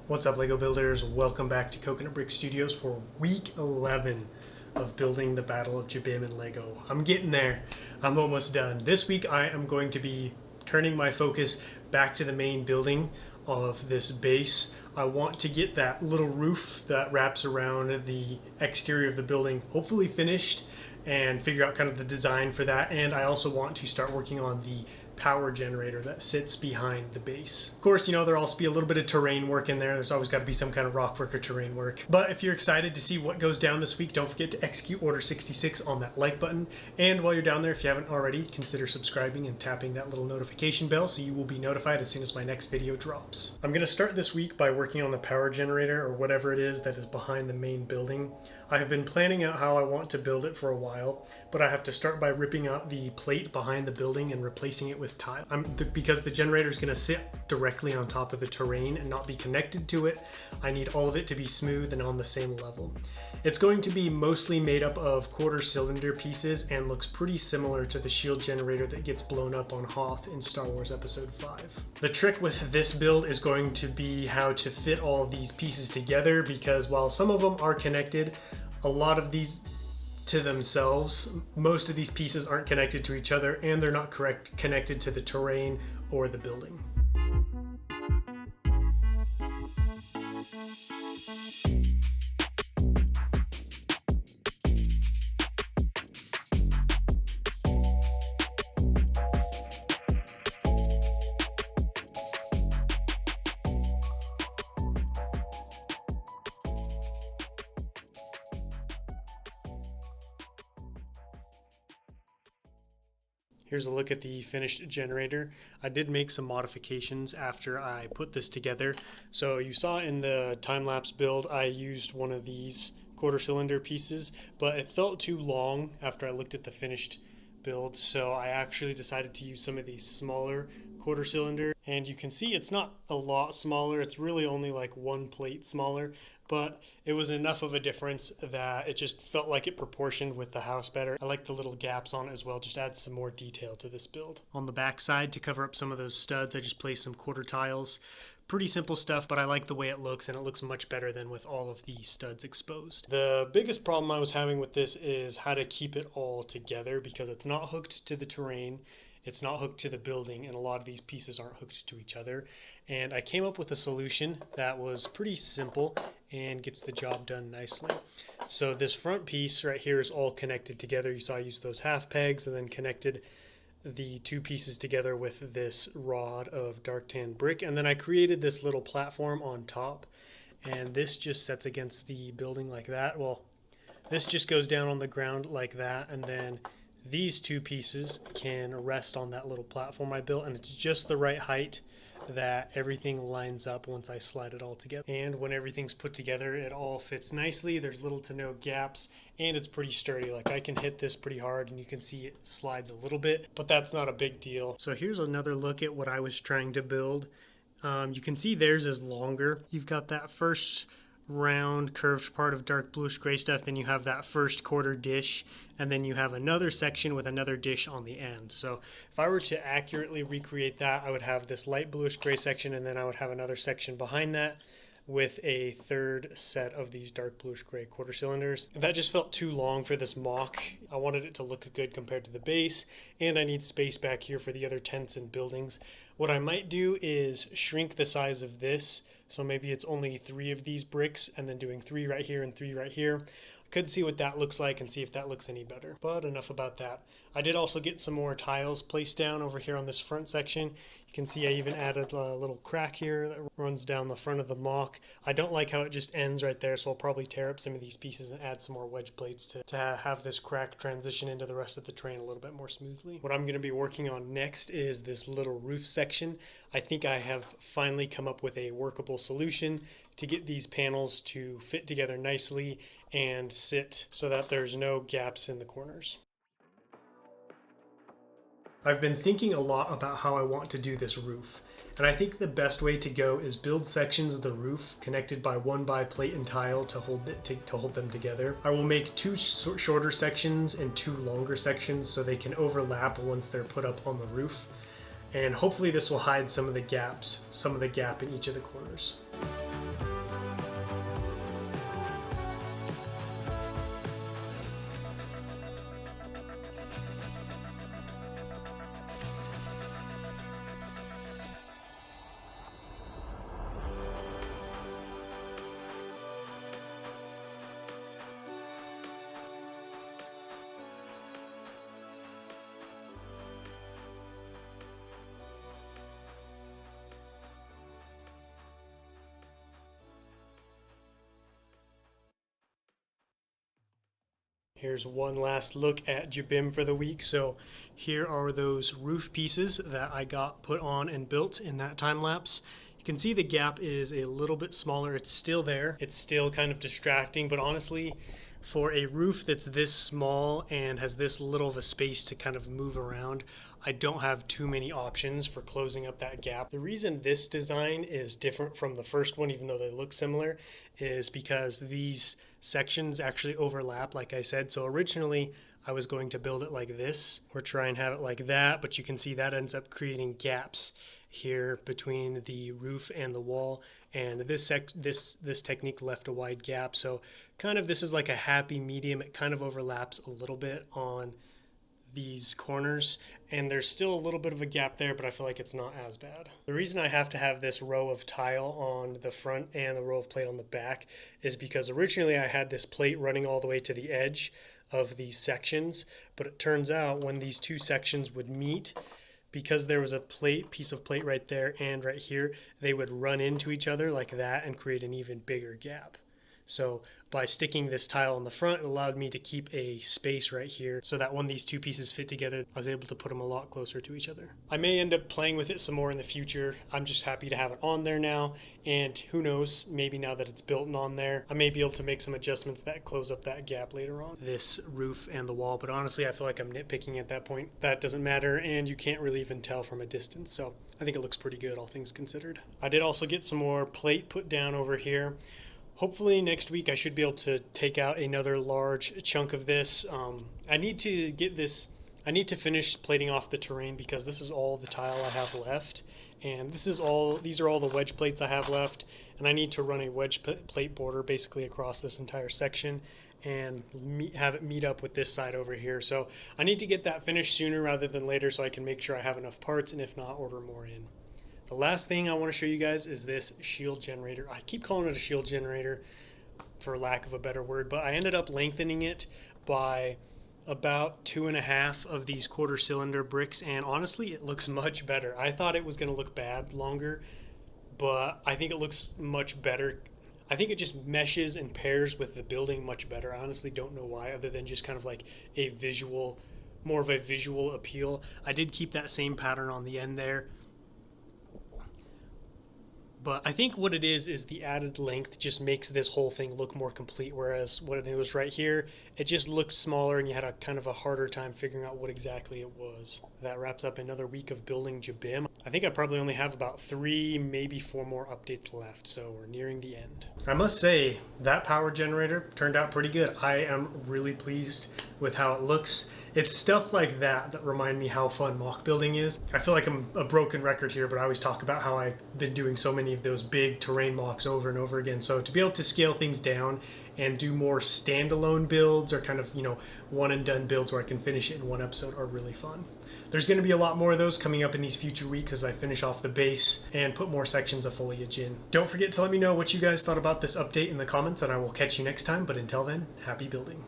What's up, Lego builders? Welcome back to Coconut Brick Studios for week 11 of building the Battle of Jabiim in Lego. I'm getting there. I'm almost done. This week I am going to be turning my focus back to the main building of this base. I want to get that little roof that wraps around the exterior of the building hopefully finished and figure out kind of the design for that. And I also want to start working on the power generator that sits behind the base. Of course, there'll also be a little bit of terrain work in there. There's always got to be some kind of rock work or terrain work. But if you're excited to see what goes down this week, don't forget to execute Order 66 on that like button. And while you're down there, if you haven't already, consider subscribing and tapping that little notification bell so you will be notified as soon as my next video drops. I'm going to start this week by working on the power generator, or whatever it is that is behind the main building. I have been planning out how I want to build it for a while, but I have to start by ripping out the plate behind the building and replacing it with tile. Because the generator is going to sit directly on top of the terrain and not be connected to it, I need all of it to be smooth and on the same level. It's going to be mostly made up of quarter cylinder pieces and looks pretty similar to the shield generator that gets blown up on Hoth in Star Wars Episode 5. The trick with this build is going to be how to fit all of these pieces together, because while some of them are connected, a lot of these to themselves, most of these pieces aren't connected to each other, and they're not connected to the terrain or the building. Here's a look at the finished generator. I did make some modifications after I put this together. So you saw in the time-lapse build, I used one of these quarter cylinder pieces, but it felt too long after I looked at the finished build. So I actually decided to use some of these smaller quarter cylinder. And you can see it's not a lot smaller. It's really only like one plate smaller, but it was enough of a difference that it just felt like it proportioned with the house better. I like the little gaps on it as well, just adds some more detail to this build. On the back side, to cover up some of those studs, I just placed some quarter tiles. Pretty simple stuff, but I like the way it looks, and it looks much better than with all of the studs exposed. The biggest problem I was having with this is how to keep it all together, because it's not hooked to the terrain, it's not hooked to the building, and a lot of these pieces aren't hooked to each other. And I came up with a solution that was pretty simple and gets the job done nicely. So this front piece right here is all connected together. You saw I used those half pegs and then connected the two pieces together with this rod of dark tan brick, and then I created this little platform on top, and this just sets against the building like that. Well, this just goes down on the ground like that, and then these two pieces can rest on that little platform I built, and it's just the right height that everything lines up once I slide it all together. And when everything's put together, it all fits nicely. There's little to no gaps, and it's pretty sturdy. Like, I can hit this pretty hard and you can see it slides a little bit, but that's not a big deal. So here's another look at what I was trying to build. You can see theirs is longer. You've got that first round curved part of dark bluish gray stuff, then you have that first quarter dish, and then you have another section with another dish on the end. So if I were to accurately recreate that, I would have this light bluish gray section, and then I would have another section behind that with a third set of these dark bluish gray quarter cylinders. That just felt too long for this mock. I wanted it to look good compared to the base, and I need space back here for the other tents and buildings. What I might do is shrink the size of this, so maybe it's only 3 of these bricks and then doing 3 right here and 3 right here. I could see what that looks like and see if that looks any better. But enough about that. I did also get some more tiles placed down over here on this front section. You can see I even added a little crack here that runs down the front of the mock. I don't like how it just ends right there, so I'll probably tear up some of these pieces and add some more wedge plates to have this crack transition into the rest of the terrain a little bit more smoothly. What I'm going to be working on next is this little roof section. I think I have finally come up with a workable solution to get these panels to fit together nicely and sit so that there's no gaps in the corners. I've been thinking a lot about how I want to do this roof, and I think the best way to go is build sections of the roof connected by one by plate and tile to hold them together. I will make 2 shorter sections and 2 longer sections so they can overlap once they're put up on the roof, and hopefully this will hide some of the gap in each of the corners. Here's one last look at Jabiim for the week. So here are those roof pieces that I got put on and built in that time lapse. You can see the gap is a little bit smaller. It's still there. It's still kind of distracting, but honestly, for a roof that's this small and has this little of a space to kind of move around, I don't have too many options for closing up that gap. The reason this design is different from the first one, even though they look similar, is because these sections actually overlap, like I said. So originally I was going to build it like this or try and have it like that, but you can see that ends up creating gaps here between the roof and the wall, and this technique left a wide gap. So kind of this is like a happy medium. It kind of overlaps a little bit on these corners, and there's still a little bit of a gap there, but I feel like it's not as bad. The reason I have to have this row of tile on the front and the row of plate on the back is because originally I had this plate running all the way to the edge of these sections, but it turns out when these two sections would meet, because there was a piece of plate right there and right here, they would run into each other like that and create an even bigger gap. So by sticking this tile on the front, it allowed me to keep a space right here so that when these two pieces fit together, I was able to put them a lot closer to each other. I may end up playing with it some more in the future. I'm just happy to have it on there now, and who knows, maybe now that it's built and on there, I may be able to make some adjustments that close up that gap later on. This roof and the wall, but honestly I feel like I'm nitpicking at that point. That doesn't matter, and you can't really even tell from a distance, so I think it looks pretty good, all things considered. I did also get some more plate put down over here. Hopefully next week I should be able to take out another large chunk of this. I need to finish plating off the terrain because this is all the tile I have left, and these are all the wedge plates I have left, and I need to run a wedge plate border basically across this entire section and have it meet up with this side over here. So I need to get that finished sooner rather than later so I can make sure I have enough parts, and if not, order more in. The last thing I want to show you guys is this shield generator. I keep calling it a shield generator for lack of a better word, but I ended up lengthening it by about 2.5 of these quarter cylinder bricks, and honestly it looks much better. I thought it was going to look bad longer, but I think it looks much better. I think it just meshes and pairs with the building much better. I honestly don't know why, other than just kind of like more of a visual appeal. I did keep that same pattern on the end there, but I think what it is the added length just makes this whole thing look more complete, whereas when it was right here, it just looked smaller and you had a kind of a harder time figuring out what exactly it was. That wraps up another week of building Jabiim. I think I probably only have about 3, maybe 4 more updates left, so we're nearing the end. I must say, that power generator turned out pretty good. I am really pleased with how it looks. It's stuff like that remind me how fun mock building is. I feel like I'm a broken record here, but I always talk about how I've been doing so many of those big terrain mocks over and over again. So to be able to scale things down and do more standalone builds or kind of, one and done builds where I can finish it in one episode are really fun. There's going to be a lot more of those coming up in these future weeks as I finish off the base and put more sections of foliage in. Don't forget to let me know what you guys thought about this update in the comments, and I will catch you next time. But until then, happy building.